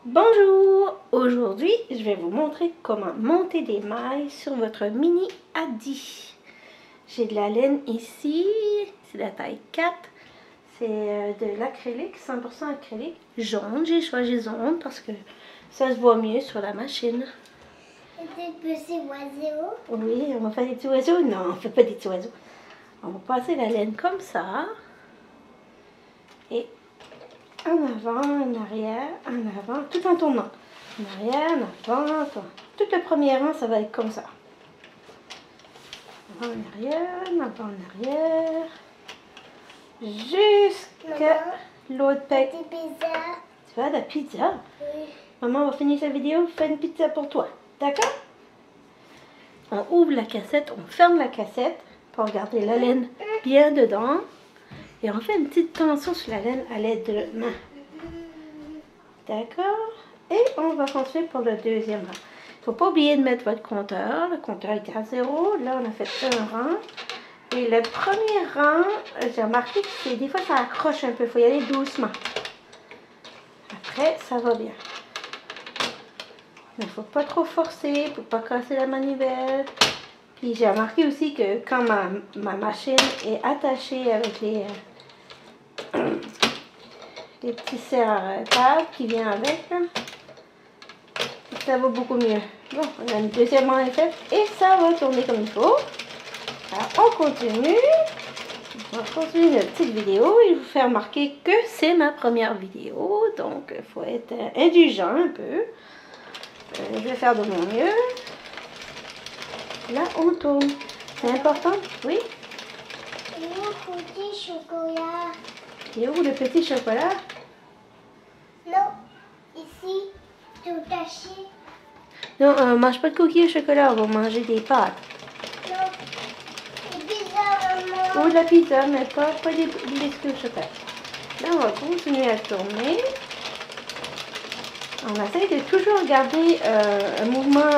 Bonjour! Aujourd'hui, je vais vous montrer comment monter des mailles sur votre mini Adi. J'ai de la laine ici, c'est la taille 4. C'est de l'acrylique, 100% acrylique. Jaune, j'ai choisi jaune parce que ça se voit mieux sur la machine. Des petits oiseaux? Oui, on va faire des petits oiseaux? Non, on ne fait pas des petits oiseaux. On va passer la laine comme ça. Et en avant, en arrière, en avant, tout en tournant. En arrière, en avant, en tournant. Tout le premier rang, ça va être comme ça. En avant, en arrière, en avant, en arrière. Jusqu'à l'autre pec. Des pizzas? Tu veux de la pizza? Oui. Maman va finir sa vidéo, fait une pizza pour toi. D'accord? On ouvre la cassette, on ferme la cassette pour garder la laine bien dedans. Et on fait une petite tension sur la laine à l'aide de notre main. D'accord? Et on va continuer pour le deuxième rang. Il ne faut pas oublier de mettre votre compteur. Le compteur est à 0. Là, on a fait un rang. Et le premier rang, j'ai remarqué que des fois, ça accroche un peu. Il faut y aller doucement. Après, ça va bien. Il ne faut pas trop forcer pour ne pas casser la manivelle. Puis j'ai remarqué aussi que quand ma machine est attachée avec les petits serre-table qui viennent avec, là, ça va beaucoup mieux. Bon, on a une deuxième rang faite et ça va tourner comme il faut. Alors, on continue. On va continuer notre petite vidéo et vous faire remarquer que c'est ma première vidéo. Donc, il faut être indulgent un peu. Je vais faire de mon mieux. Là, on tourne. C'est important? Oui? Et le petit chocolat? Et où le petit chocolat? Non, ici, tout taché. Non, on ne mange pas de cookies au chocolat, on va manger des pâtes. Non, des pizzas, maman. Ou de la pizza, mais pas des biscuits au chocolat. Là, on va continuer à tourner. On essaie de toujours garder un mouvement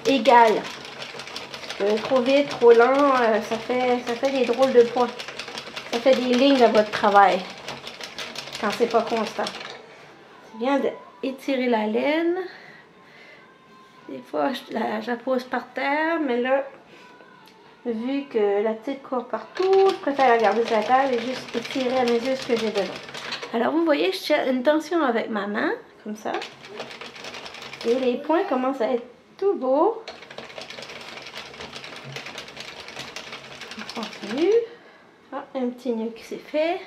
égal. Trop vite, trop lent, ça fait des drôles de points. Ça fait des lignes à votre travail quand c'est pas constant. C'est bien d'étirer la laine. Des fois, je la pose par terre, mais là, vu que la petite court partout, je préfère la garder sur la table et juste étirer à mesure ce que j'ai besoin. Alors, vous voyez, je tiens une tension avec ma main, comme ça. Et les points commencent à être tout beaux. On continue. Ah, un petit nœud qui s'est fait.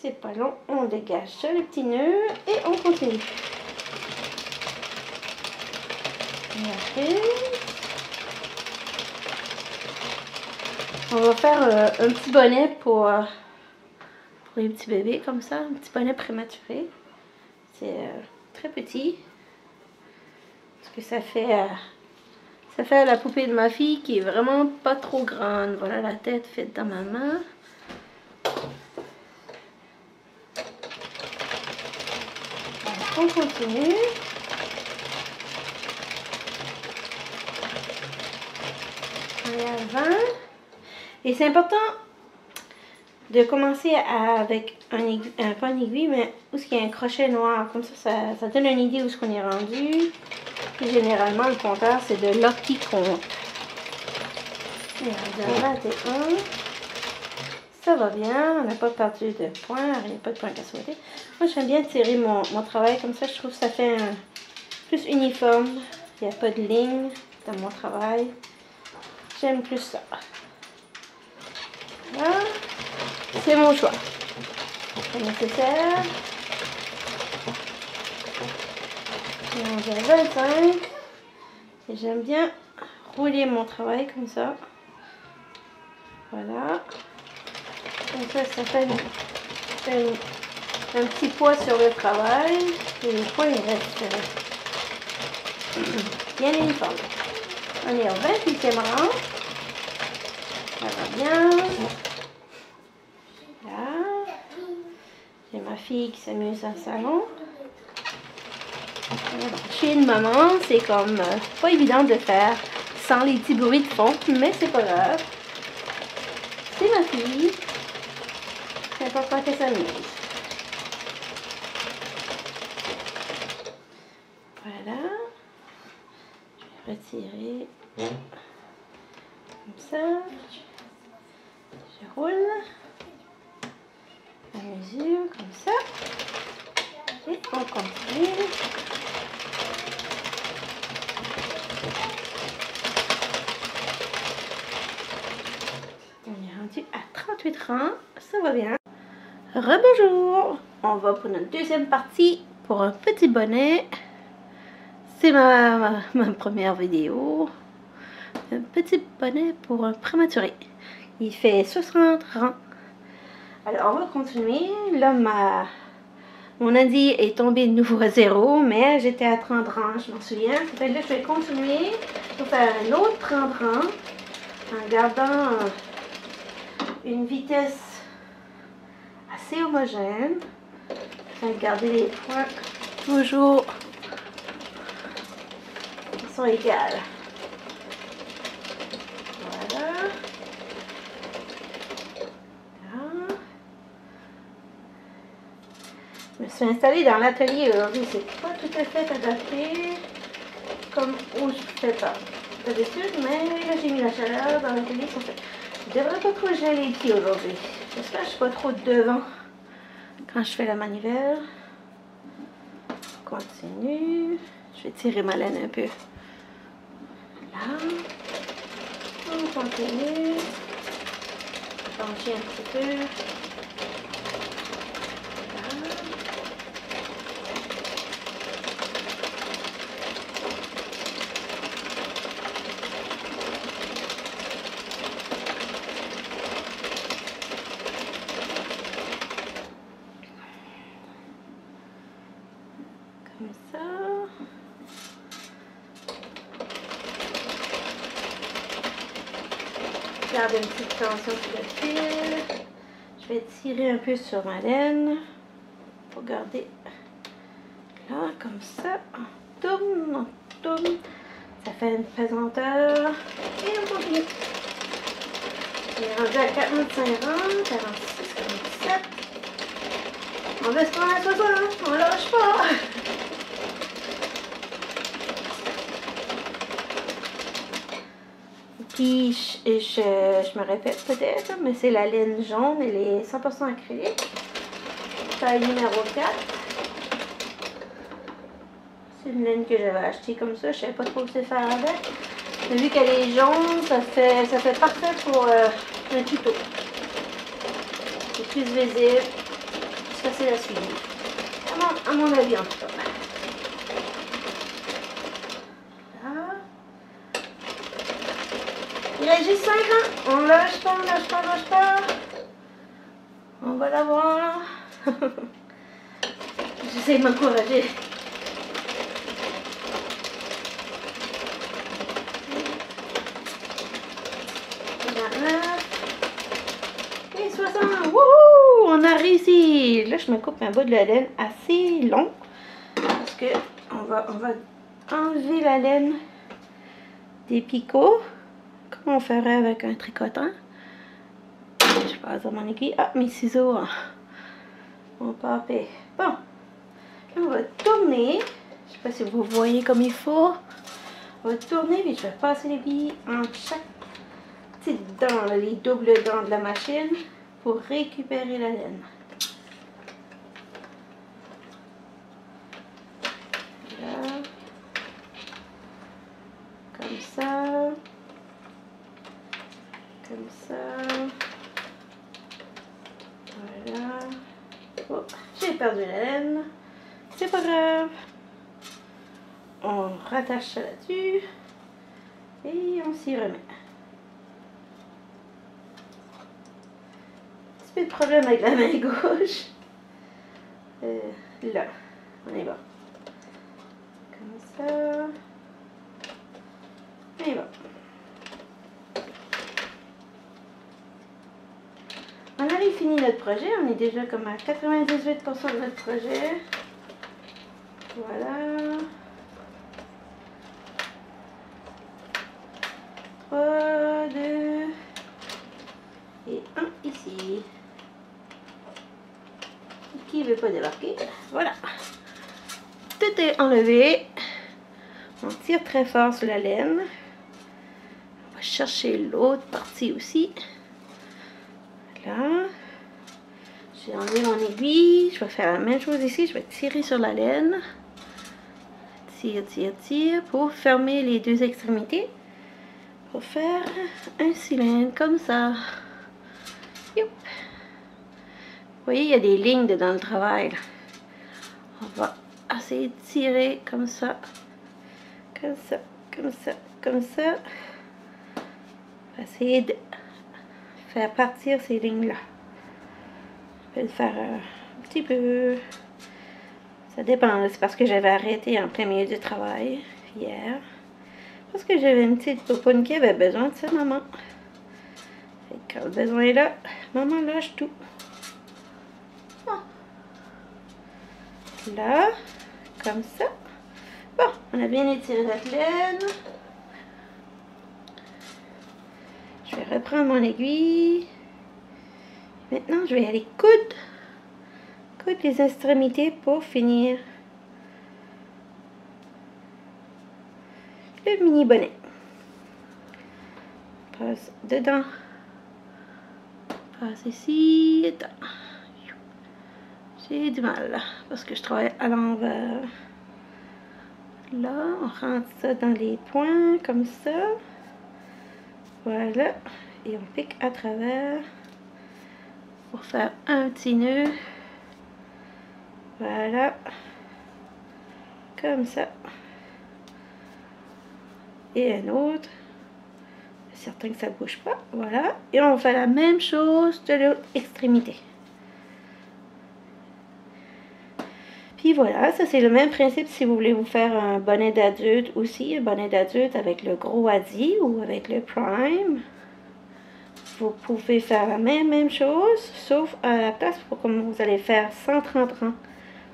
C'est pas long. On dégage ça, le petit nœud, et on continue. On va faire un petit bonnet pour les petits bébés comme ça, un petit bonnet prématuré. C'est très petit. Parce que ça fait la poupée de ma fille qui est vraiment pas trop grande. Voilà la tête faite dans ma main. On continue. Avant. Et c'est important de commencer avec pas une aiguille, mais où il y a un crochet noir. Comme ça donne une idée où est-ce qu'on est rendu. Puis généralement, le compteur, c'est de là qui compte. Et on a 21. Ça va bien, on n'a pas perdu de points, il n'y a pas de points à sauter. Moi, j'aime bien tirer mon travail comme ça. Je trouve que ça fait plus uniforme. Il n'y a pas de ligne dans mon travail. J'aime plus ça. Voilà. C'est mon choix. C'est nécessaire. Et on est à 25. Et j'aime bien rouler mon travail comme ça. Voilà. Comme ça fait un petit poids sur le travail. Et les poids, ils restent bien uniformes. On est au 28e rang. Ça va bien. Là. J'ai ma fille qui s'amuse dans le salon. Chez une maman, c'est comme pas évident de faire sans les petits bruits de fond, mais c'est pas grave. C'est ma fille. C'est important qu'elle s'amuse. Voilà. Je vais retirer comme ça. Je roule à mesure comme ça. Et on continue. On est rendu à 38 rangs. Ça va bien. Rebonjour. On va pour notre deuxième partie pour un petit bonnet. C'est ma première vidéo. Un petit bonnet pour un prématuré. Il fait 60 rangs. Alors, on va continuer. Là, mon indice est tombé de nouveau à 0, mais j'étais à 30 rangs, je m'en souviens. Donc là, je vais continuer pour faire un autre 30 rangs en gardant une vitesse assez homogène. Je vais garder les points toujours qui sont égales. Voilà. Je me suis installée dans l'atelier aujourd'hui. C'est pas tout à fait adapté comme où je fais pas d'habitude, mais là j'ai mis la chaleur dans l'atelier. Je devrais pas trop geler les pieds aujourd'hui. J'espère que je suis pas trop devant quand je fais la manivelle. Continue. Je vais tirer ma laine un peu. Là. On continue. Changer un petit peu. Comme ça. Garde une petite tension sur le fil. Je vais tirer un peu sur ma laine pour garder là comme ça. On tourne. Ça fait une pesanteur. Et on continue. On est rendu à 45 rangs, 46, 47. On va se prendre à 60, on lâche pas. Puis, je me répète peut-être, mais c'est la laine jaune, elle est 100% acrylique. Taille numéro 4. C'est une laine que j'avais achetée comme ça, je ne savais pas trop ce faire avec. Mais vu qu'elle est jaune, ça fait parfait pour un tuto. C'est plus visible, c'est facile à suivre. À mon avis en tout cas. Il reste juste 5 ans. On lâche pas, on lâche pas, on lâche pas. On va l'avoir. J'essaie de m'encourager. 49. Et 60. Wouhou! On a réussi. Là, je me coupe un bout de la laine assez long. Parce que on va enlever la laine des picots. Comme on ferait avec un tricotant. Je passe dans mon aiguille. Ah, mes ciseaux. Mon papé. Bon. Là, on va tourner. Je sais pas si vous voyez comme il faut. On va tourner, puis je vais passer l'aiguille en chaque petite dent, là, les doubles dents de la machine, pour récupérer la laine. Là. Comme ça. Comme ça. Voilà. Oh, j'ai perdu la laine. C'est pas grave. On rattache ça là-dessus. Et on s'y remet. Un petit peu de problème avec la main gauche. Là. On est bon. Comme ça. Et bon. On avait fini notre projet, on est déjà comme à 98% de notre projet. Voilà. 3, 2 et 1 ici. Qui ne veut pas débarquer? Voilà. Tout est enlevé. On tire très fort sur la laine. On va chercher l'autre partie aussi. Là. J'ai enlevé mon aiguille. Je vais faire la même chose ici. Je vais tirer sur la laine. Tire, tire, tire pour fermer les deux extrémités. Pour faire un cylindre comme ça. Youp. Vous voyez, il y a des lignes dedans le travail. Là. On va essayer de tirer comme ça. Comme ça, comme ça, comme ça. On va essayer de faire partir ces lignes-là. Je vais le faire un petit peu. Ça dépend, c'est parce que j'avais arrêté en plein milieu du travail hier. Parce que j'avais une petite popoune qui avait besoin de sa maman. Et quand le besoin est là, maman lâche tout. Ah. Là, comme ça. Bon, on a bien étiré notre laine. Je vais reprendre mon aiguille. Maintenant, je vais aller coudre les extrémités pour finir le mini bonnet. Passe dedans. Passe ici et là. J'ai du mal là, parce que je travaille à l'envers. Là, on rentre ça dans les points comme ça. Voilà. Et on pique à travers pour faire un petit nœud. Voilà. Comme ça. Et un autre. Certain que ça ne bouge pas. Voilà. Et on fait la même chose de l'autre extrémité. Puis voilà, ça c'est le même principe si vous voulez vous faire un bonnet d'adulte aussi. Un bonnet d'adulte avec le gros Adi ou avec le Prime. Vous pouvez faire la même chose, sauf à la place pour comme vous allez faire 130 rangs.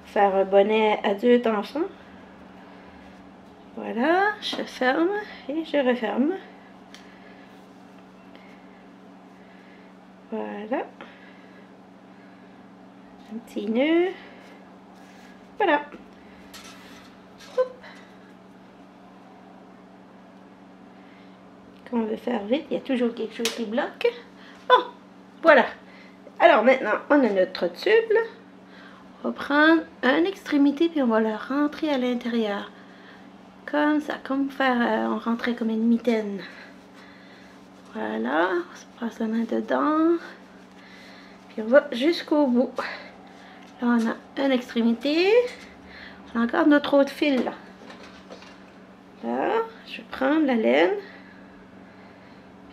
Faire un bonnet adulte enfant. Voilà, je ferme et je referme. Voilà. Un petit nœud. Voilà. Hop. Quand on veut faire vite, il y a toujours quelque chose qui bloque. Bon, voilà. Alors maintenant, on a notre tube. Là. On va prendre une extrémité puis on va la rentrer à l'intérieur. Comme ça, comme faire, on rentrait comme une mitaine. Voilà, on se passe la main dedans. Puis on va jusqu'au bout. Là, on a une extrémité. On a encore notre autre fil là. Là, je vais prendre la laine.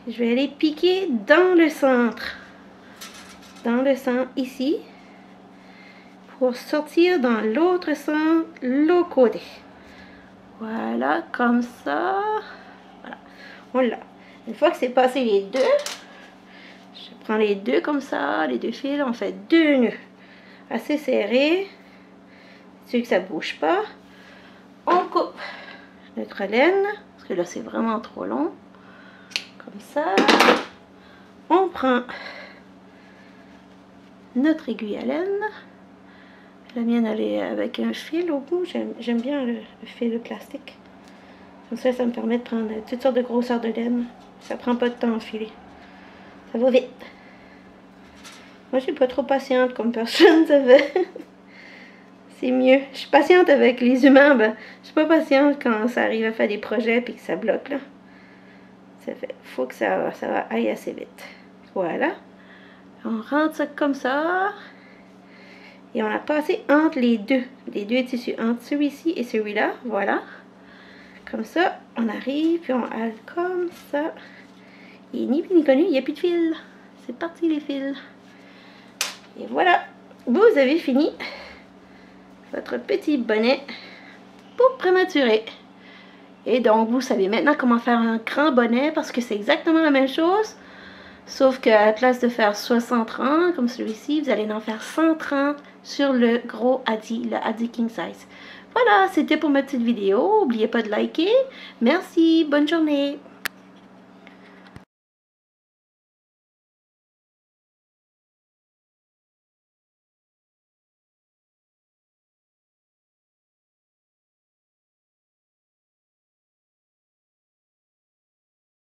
Puis je vais aller piquer dans le centre. Dans le centre ici. Pour sortir dans l'autre centre, l'autre côté. Voilà, comme ça. Voilà, on l'a. Une fois que c'est passé les deux, je prends les deux comme ça, les deux fils, on fait deux nœuds. Assez serrés. C'est que ça ne bouge pas. On coupe notre laine, parce que là c'est vraiment trop long. Comme ça. On prend notre aiguille à laine. La mienne, elle est avec un fil au bout. J'aime bien le fil plastique. Comme ça, ça me permet de prendre toutes sortes de grosseurs de laine. Ça prend pas de temps à filer. Ça va vite. Moi, je suis pas trop patiente comme personne, ça fait. C'est mieux. Je suis patiente avec les humains. Ben, je suis pas patiente quand ça arrive à faire des projets et que ça bloque, là. Ça fait. Faut que ça aille assez vite. Voilà. On rentre ça comme ça. Et on a passé entre les deux tissus, entre celui-ci et celui-là, voilà. Comme ça, on arrive, puis on hale comme ça. Et ni plus ni connu, il n'y a plus de fil. C'est parti les fils. Et voilà, vous avez fini votre petit bonnet pour prématurer. Et donc, vous savez maintenant comment faire un grand bonnet, parce que c'est exactement la même chose. Sauf qu'à la place de faire 60 rangs, comme celui-ci, vous allez en faire 130 sur le gros Adi, le Adi King Size. Voilà, c'était pour ma petite vidéo. N'oubliez pas de liker. Merci, bonne journée.